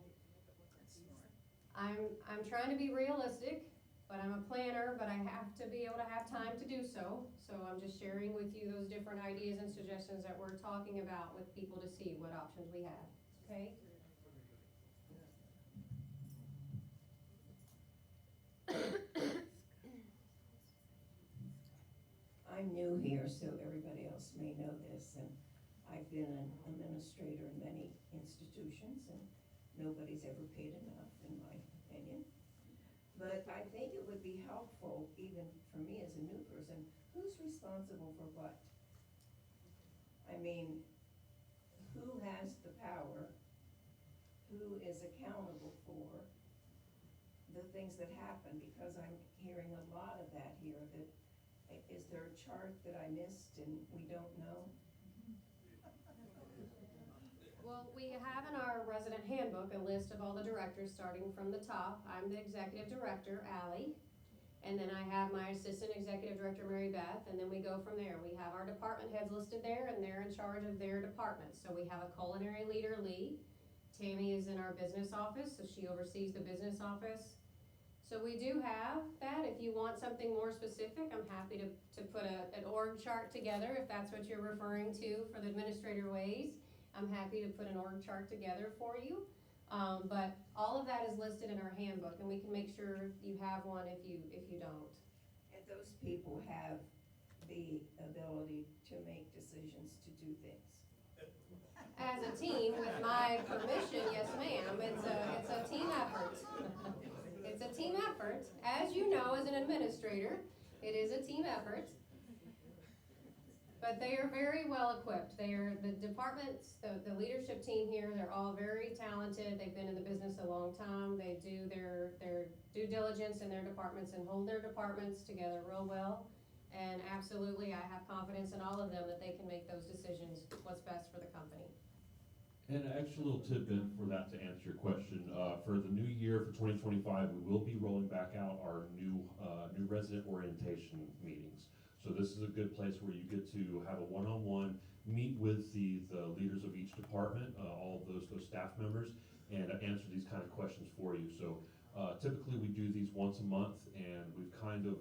I'm trying to be realistic, but I'm a planner, but I have to be able to have time to do so. So I'm just sharing with you those different ideas and suggestions that we're talking about with people to see what options we have, okay? I'm new here, so everybody else may know this, and I've been an administrator in many institutions, and nobody's ever paid enough, in my opinion. But I think it would be helpful, even for me as a new person, who's responsible for what? I mean, who has the power? Who is accountable for the things that happen? Because I'm hearing a lot of that here, that is there a chart that I missed and we don't know? Well, we have in our resident handbook a list of all the directors starting from the top. I'm the executive director, Allie, and then I have my assistant executive director, Mary Beth, and then we go from there. We have our department heads listed there, and they're in charge of their departments. So we have a culinary leader, Lee. Tammy is in our business office, so she oversees the business office. So we do have that. If you want something more specific, I'm happy to put an org chart together if that's what you're referring to for the administrator ways. I'm happy to put an org chart together for you. But all of that is listed in our handbook, and we can make sure you have one if you don't. And those people have the ability to make decisions to do things. As a team, with my permission, yes ma'am, it's a team effort. It's a team effort. As you know, as an administrator, it is a team effort. But they are very well equipped. They are the departments, the leadership team here, they're all very talented. They've been in the business a long time. They do their due diligence in their departments and hold their departments together real well. And absolutely, I have confidence in all of them that they can make those decisions, what's best for the company. And an extra little tidbit for that to answer your question. For the new year, for 2025, we will be rolling back out our new resident orientation meetings. So this is a good place where you get to have a one-on-one, meet with the leaders of each department, all of those staff members, and answer these kind of questions for you. So typically we do these once a month, and we've kind of,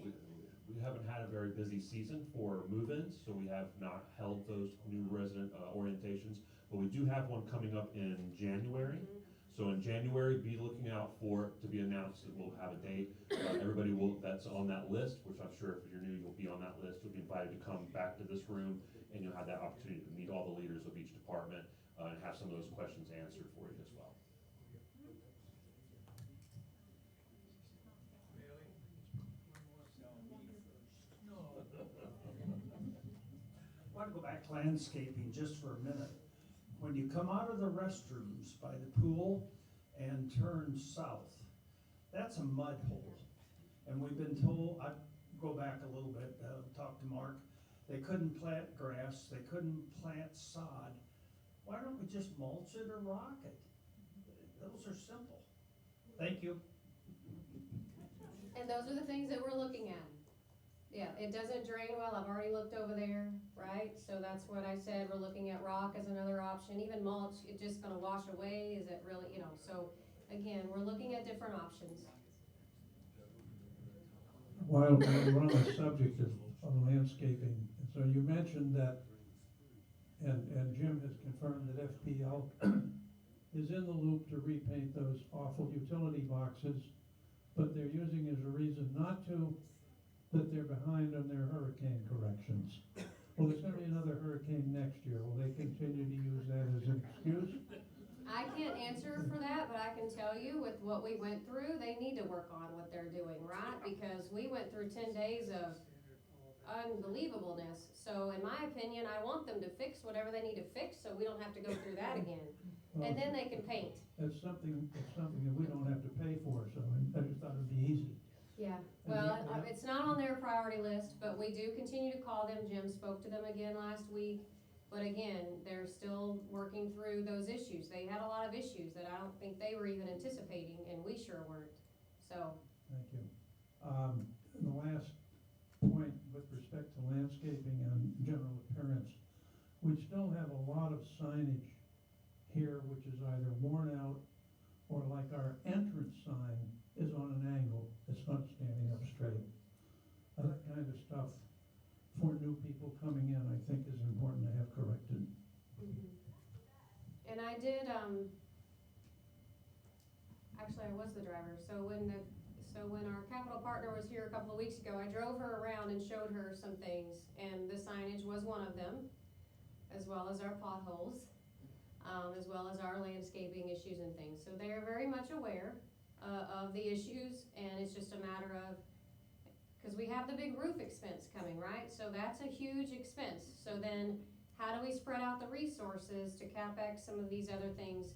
we haven't had a very busy season for move-ins, so we have not held those new resident orientations. But we do have one coming up in January. So in January, be looking out for it to be announced that we'll have a date. Everybody that's on that list, which I'm sure if you're new, you'll be on that list. You'll be invited to come back to this room, and you'll have that opportunity to meet all the leaders of each department and have some of those questions answered for you as well. I want to go back to landscaping just for a minute. When you come out of the restrooms by the pool and turn south, that's a mud hole. And we've been told, I go back a little bit, talk to Mark, they couldn't plant grass, they couldn't plant sod. Why don't we just mulch it or rock it? Those are simple. Thank you. And those are the things that we're looking at. Yeah, it doesn't drain well. I've already looked over there, right? So that's what I said. We're looking at rock as another option. Even mulch, it's just gonna wash away. Is it really, so again, we're looking at different options. While we're on the subject of landscaping, so you mentioned that, and Jim has confirmed that FPL is in the loop to repaint those awful utility boxes but they're using as a reason not to, that they're behind on their hurricane corrections. Well, there's gonna be another hurricane next year. Will they continue to use that as an excuse? I can't answer for that, but I can tell you with what we went through, they need to work on what they're doing, right? Because we went through 10 days of unbelievableness. So in my opinion, I want them to fix whatever they need to fix so we don't have to go through that again. And then they can paint. That's something that we don't have to pay for, so I just thought it'd be easy. Yeah, well, it's not on their priority list, but we do continue to call them. Jim spoke to them again last week. But again, they're still working through those issues. They had a lot of issues that I don't think they were even anticipating, and we sure weren't. So. Thank you. The last point with respect to landscaping and general appearance, we still have a lot of signage here which is either worn out or like our entrance sign is on an angle. It's not standing up straight. That kind of stuff for new people coming in, I think is important to have corrected. Mm-hmm. And I did, actually I was the driver, so when our capital partner was here a couple of weeks ago, I drove her around and showed her some things, and the signage was one of them, as well as our potholes, as well as our landscaping issues and things. So they are very much aware of the issues, and it's just a matter of, because we have the big roof expense coming, right? So that's a huge expense. So then how do we spread out the resources to CapEx some of these other things?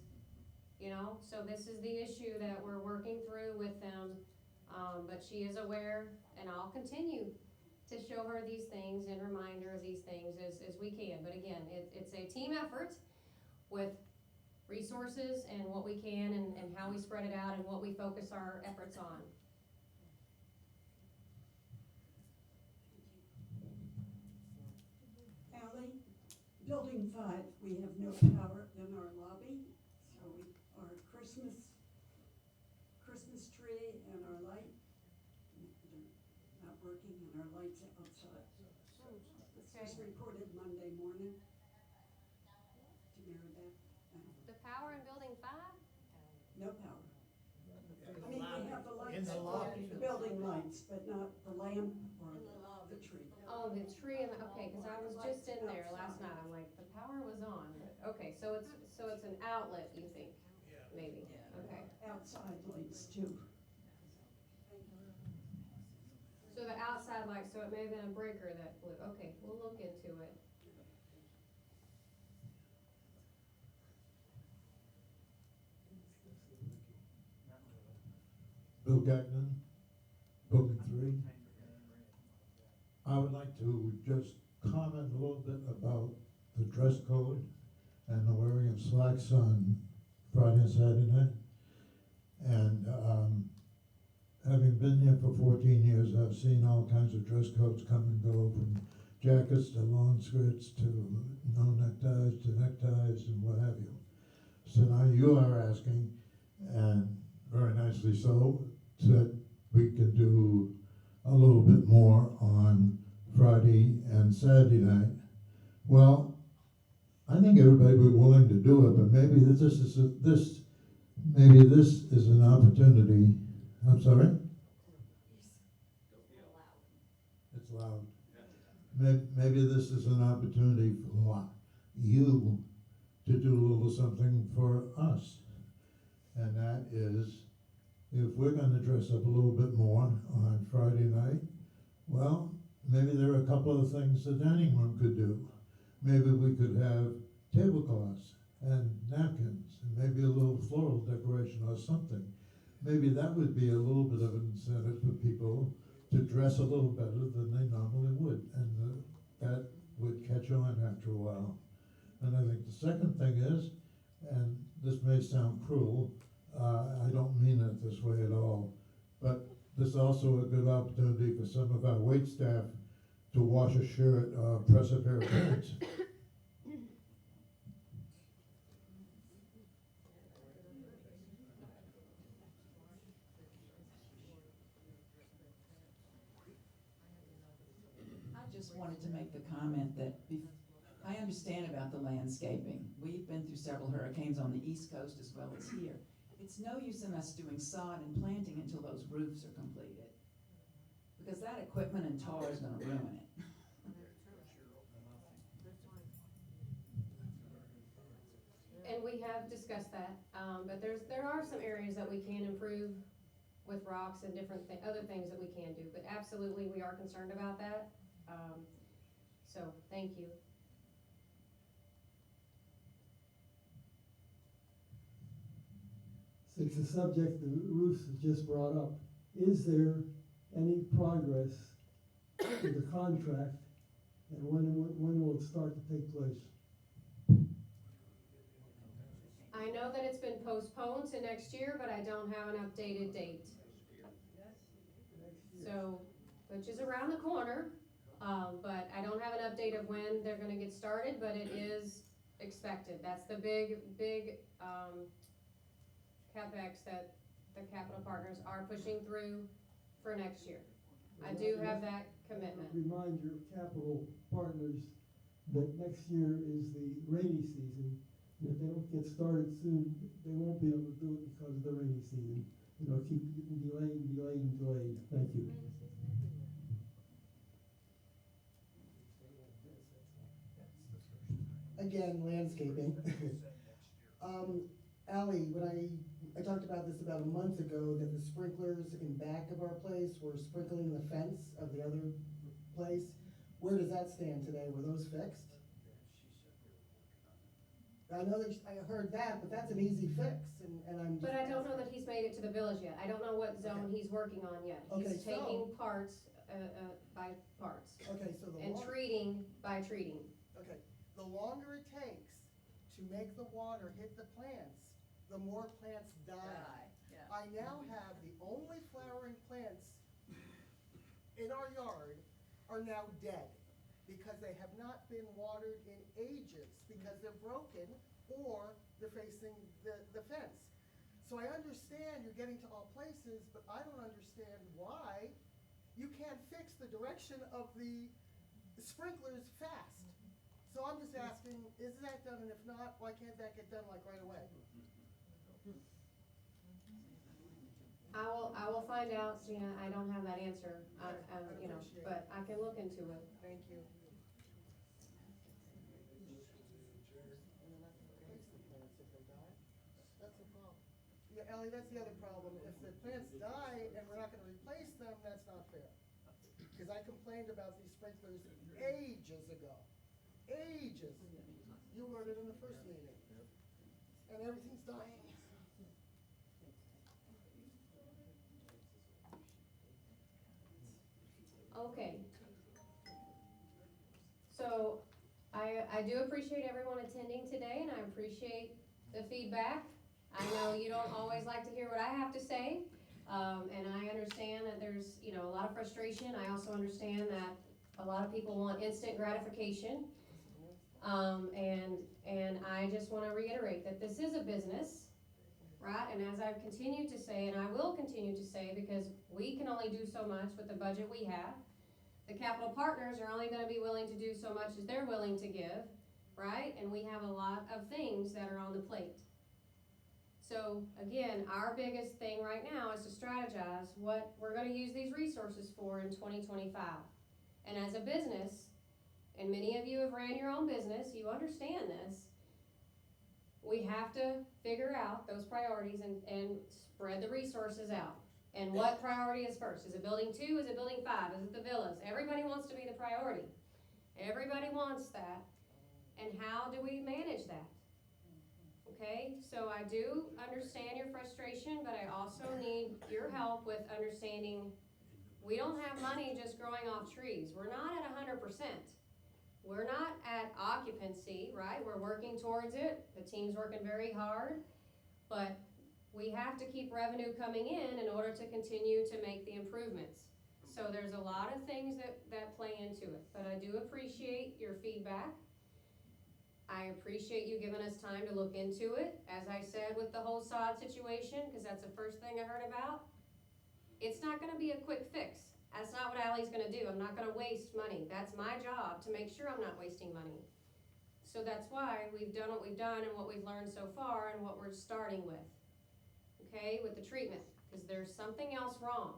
You know, so this is the issue that we're working through with them. But she is aware, and I'll continue to show her these things and remind her of these things as we can. But again, it's a team effort with resources and what we can and how we spread it out and what we focus our efforts on. Allie, Building 5, we have no power in our lobby, so our Christmas tree and our light, they're not working, and our lights outside. This was reported Monday morning to Mary Beth. The power in Building 5? No power. I mean, we have the lights, In the lobby. the building lights, but not the lamp or the tree. Oh, the tree and okay, because I was just in there last night. I'm like, the power was on. Okay, so it's an outlet, you think? Maybe. Okay. Outside lights too. So the outside light, so it may have been a breaker that blew. Okay, we'll look into it. Bill Gagnon, Building 3. I would like to just comment a little bit about the dress code and the wearing of slacks on Friday and Saturday night. And having been here for 14 years, I've seen all kinds of dress codes come and go, from jackets to long skirts to no neckties to neckties and what have you. So now you are asking, and very nicely so, that we can do a little bit more on Friday and Saturday night. Well, I think everybody would be willing to do it, but maybe this is an opportunity. I'm sorry? It's loud. Maybe this is an opportunity for you to do a little something for us. And that is, if we're gonna dress up a little bit more on Friday night, well, maybe there are a couple of things the dining room could do. Maybe we could have tablecloths and napkins, and maybe a little floral decoration or something. Maybe that would be a little bit of an incentive for people to dress a little better than they normally would, and that would catch on after a while. And I think the second thing is, and this may sound cruel, I don't mean it this way at all, but this is also a good opportunity for some of our wait staff to wash a shirt or press a pair of pants. I just wanted to make the comment that I understand about the landscaping. We've been through several hurricanes on the East Coast as well as here. it's no use in us doing sod and planting until those roofs are completed. Because that equipment and tar is gonna ruin it. And we have discussed that, but there are some areas that we can improve with rocks and different other things that we can do, but absolutely, we are concerned about that. So, thank you. Since the subject of roofs was just brought up, is there any progress with the contract, and when will it start to take place? I know that it's been postponed to next year, but I don't have an updated date. So, which is around the corner, but I don't have an update of when they're gonna get started, but it is expected. That's the big, CapEx that the capital partners are pushing through for next year. I do have that commitment. Remind your capital partners that next year is the rainy season. And if they don't get started soon, they won't be able to do it because of the rainy season. It'll keep getting delayed and delayed and delayed. Thank you. Again, landscaping. Ally, when I talked about this about a month ago, that the sprinklers in back of our place were sprinkling the fence of the other place. Where does that stand today? Were those fixed? I know that, I heard that, but that's an easy fix, and I'm. But I don't know that he's made it to the village yet. I don't know what zone he's working on yet. Okay, He's taking parts, by parts. Okay, so And treating by treating. Okay, the longer it takes to make the water hit the plants, the more plants die. Yeah. I now have the only flowering plants in our yard are now dead because they have not been watered in ages because they're broken or they're facing the fence. So I understand you're getting to all places, but I don't understand why you can't fix the direction of the sprinklers fast. So I'm just asking, is that done, and if not, why can't that get done like right away? I will find out, Gina. I don't have that answer, you know, but I can look into it. Thank you. That's the problem. Yeah, Ellie, that's the other problem. If the plants die and we're not gonna replace them, that's not fair. Because I complained about these sprinklers ages ago. Ages. You heard it in the first meeting. And everything's dying. Okay. So, I do appreciate everyone attending today, and I appreciate the feedback. I know you don't always like to hear what I have to say, and I understand that there's, you know, a lot of frustration. I also understand that a lot of people want instant gratification. And I just wanna reiterate that this is a business, right? And as I've continued to say, and I will continue to say, because we can only do so much with the budget we have, the capital partners are only gonna be willing to do so much as they're willing to give, right? And we have a lot of things that are on the plate. So again, our biggest thing right now is to strategize what we're gonna use these resources for in 2025. And as a business, and many of you have ran your own business, you understand this, we have to figure out those priorities and spread the resources out. And what priority is first? Is it building 2? Is it building 5? Is it the villas? Everybody wants to be the priority. Everybody wants that. And how do we manage that? Okay, so I do understand your frustration, but I also need your help with understanding we don't have money just growing off trees. We're not at 100%. We're not at occupancy, right? We're working towards it. The team's working very hard, but we have to keep revenue coming in order to continue to make the improvements. So there's a lot of things that play into it, but I do appreciate your feedback. I appreciate you giving us time to look into it. As I said with the whole sod situation, because that's the first thing I heard about, it's not gonna be a quick fix. That's not what Allie's gonna do. I'm not gonna waste money. That's my job, to make sure I'm not wasting money. So that's why we've done what we've done and what we've learned so far and what we're starting with. okay, with the treatment, because there's something else wrong.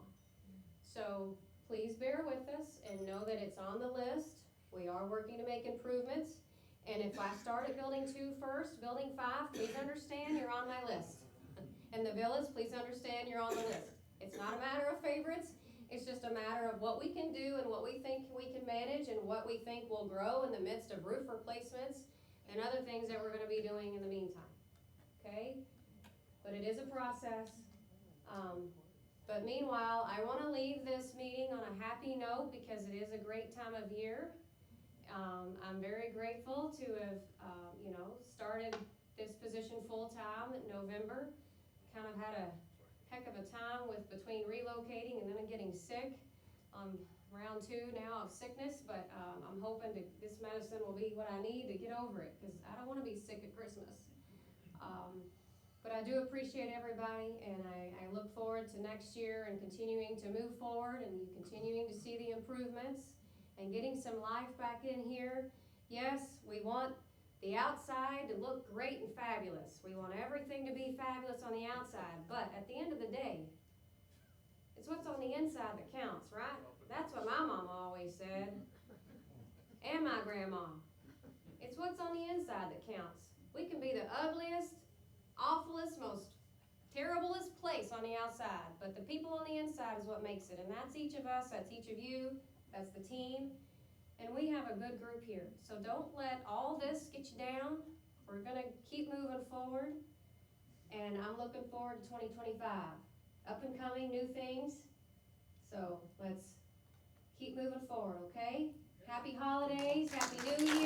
So please bear with us and know that it's on the list. We are working to make improvements. And if I start at building 2 first, building 5, please understand you're on my list. And the villas, please understand you're on the list. It's not a matter of favorites. It's just a matter of what we can do and what we think we can manage and what we think will grow in the midst of roof replacements and other things that we're gonna be doing in the meantime, okay? But it is a process. But meanwhile, I wanna leave this meeting on a happy note because it is a great time of year. I'm very grateful to have, started this position full-time in November. Kind of had a heck of a time between relocating and then getting sick. Round 2 now of sickness, but I'm hoping this medicine will be what I need to get over it, because I don't want to be sick at Christmas. But I do appreciate everybody, and I look forward to next year and continuing to move forward and continuing to see the improvements and getting some life back in here. Yes, we want the outside to look great and fabulous. We want everything to be fabulous on the outside, but at the end of the day, it's what's on the inside that counts, right? That's what my mama always said, and my grandma. It's what's on the inside that counts. We can be the ugliest, awfulest, most terriblest place on the outside, but the people on the inside is what makes it, and that's each of us, that's each of you, that's the team. And we have a good group here. So don't let all this get you down. We're gonna keep moving forward. And I'm looking forward to 2025. Up and coming, new things. So let's keep moving forward, okay? Happy holidays, Happy New Year.